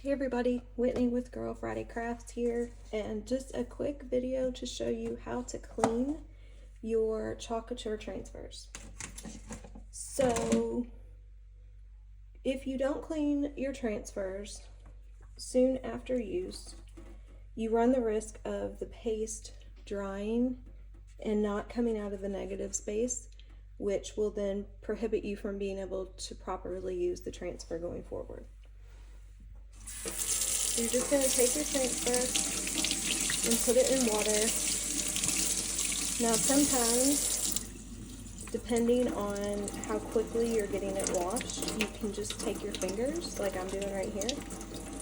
Hey everybody, Whitney with Girl Friday Crafts here, and just a quick video to show you how to clean your Chalk Couture transfers. So if you don't clean your transfers soon after use, you run the risk of the paste drying and not coming out of the negative space, which will then prohibit you from being able to properly use the transfer going forward. So you're just going to take your transfer and put it in water. Now sometimes, depending on how quickly you're getting it washed, you can just take your fingers, like I'm doing right here,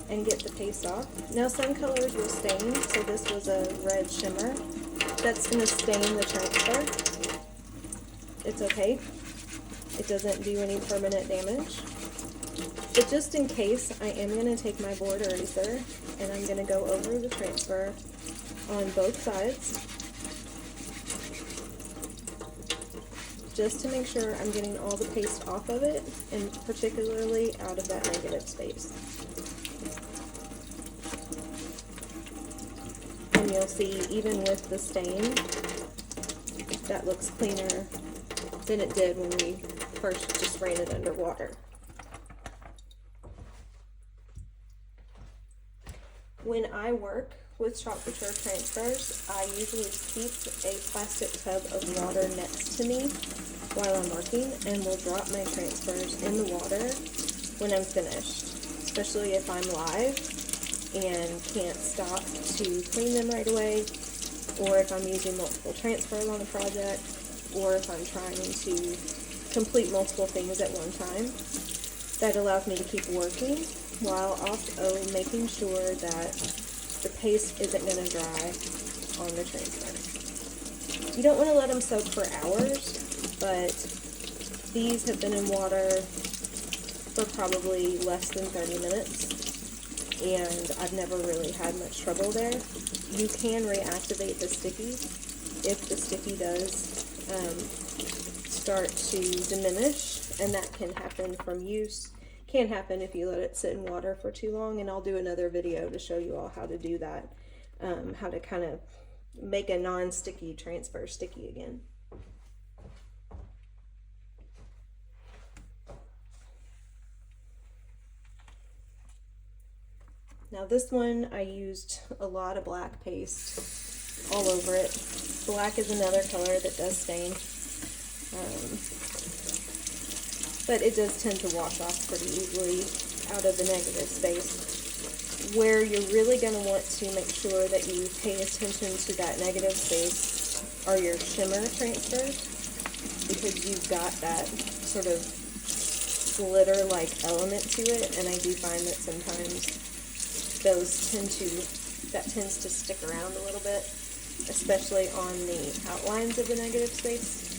and get the paste off. Now some colors will stain, so this was a red shimmer. That's going to stain the transfer. It's okay. It doesn't do any permanent damage. But just in case, I am going to take my board eraser and I'm going to go over the transfer on both sides, just to make sure I'm getting all the paste off of it, and particularly out of that negative space. And you'll see, even with the stain, that looks cleaner than it did when we first just ran it under water. When I work with Chalk Couture transfers, I usually keep a plastic tub of water next to me while I'm working, and will drop my transfers in the water when I'm finished, especially if I'm live and can't stop to clean them right away, or if I'm using multiple transfers on a project, or if I'm trying to complete multiple things at one time. That allows me to keep working while also making sure that the paste isn't going to dry on the transfer. You don't want to let them soak for hours, but these have been in water for probably less than 30 minutes, and I've never really had much trouble there. You can reactivate the sticky if the sticky does start to diminish, and that can happen from use. Can happen if you let it sit in water for too long, and I'll do another video to show you all how to do that, how to kind of make a non-sticky transfer sticky again. Now this one, I used a lot of black paste all over it. Black is another color that does stain. But it does tend to wash off pretty easily out of the negative space. Where you're really going to want to make sure that you pay attention to that negative space are your shimmer transfers, because you've got that sort of glitter-like element to it, and I do find that sometimes that tends to stick around a little bit, especially on the outlines of the negative space.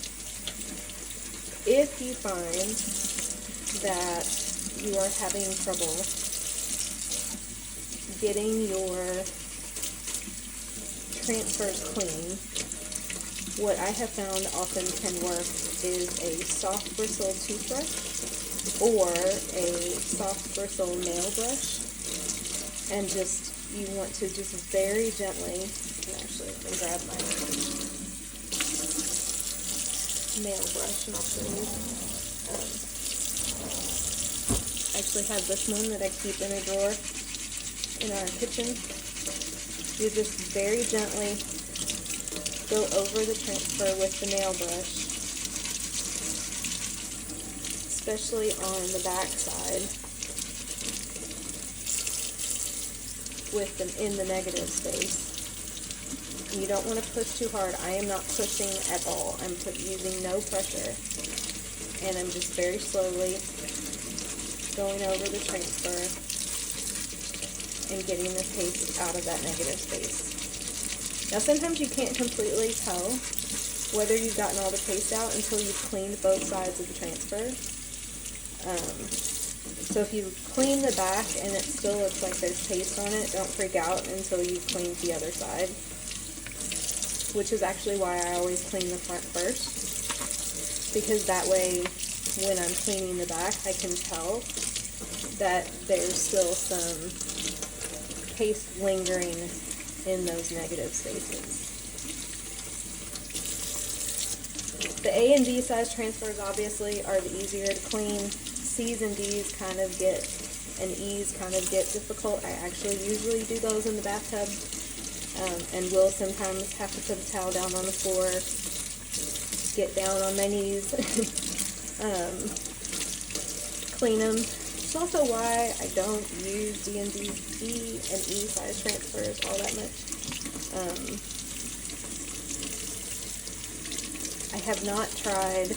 If you find that you are having trouble getting your transfers clean, what I have found often can work is a soft bristle toothbrush or a soft bristle nail brush, and you want to just very gently, actually I can grab my nail brush and I'll show you. I actually have this one that I keep in a drawer in our kitchen. You just very gently go over the transfer with the nail brush, especially on the back side in the negative space. You don't want to push too hard. I am not pushing at all. I'm using no pressure, and I'm just very slowly going over the transfer and getting the paste out of that negative space. Now sometimes you can't completely tell whether you've gotten all the paste out until you've cleaned both sides of the transfer. So if you clean the back and it still looks like there's paste on it, don't freak out until you've cleaned the other side, which is actually why I always clean the front first, because that way when I'm cleaning the back I can tell that there's still some paste lingering in those negative spaces. The A and D size transfers obviously are the easier to clean. C's and D's kind of get, and E's kind of get difficult. I actually usually do those in the bathtub, and will sometimes have to put a towel down on the floor, get down on my knees, clean them. It's also why I don't use D and E size transfers all that much. I have not tried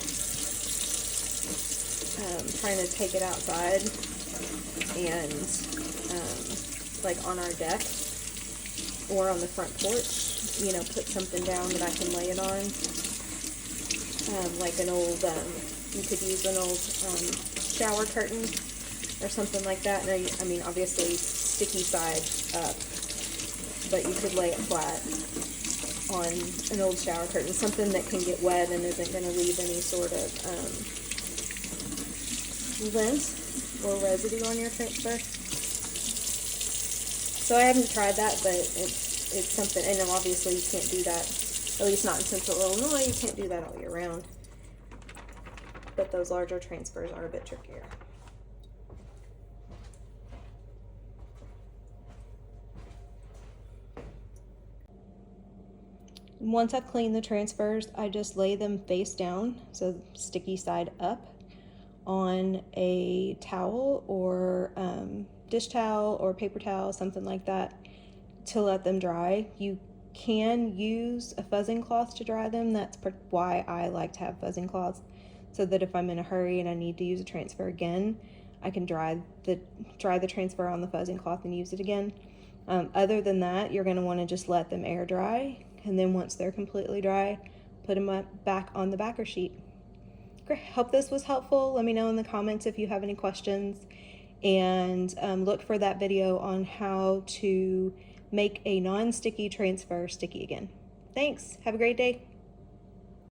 trying to take it outside and like on our deck or on the front porch, you know, put something down that I can lay it on, like an old, you could use an old shower curtain or something like that. And I mean, obviously sticky side up, but you could lay it flat on an old shower curtain, something that can get wet and isn't going to leave any sort of lint or residue on your transfer. So I haven't tried that, but it's something, and obviously you can't do that, at least not in Central Illinois, you can't do that all year round. But those larger transfers are a bit trickier. Once I've cleaned the transfers, I just lay them face down, so sticky side up, on a towel or dish towel or paper towel, something like that, to let them dry. You can use a fuzzing cloth to dry them. That's why I like to have fuzzing cloths, so that if I'm in a hurry and I need to use a transfer again, I can dry the transfer on the fuzzing cloth and use it again. Other than that, you're going to want to just let them air dry, and then once they're completely dry, put them back on the backer sheet. Great. Hope this was helpful. Let me know in the comments if you have any questions, and look for that video on how to make a non-sticky transfer sticky again. Thanks. Have a great day.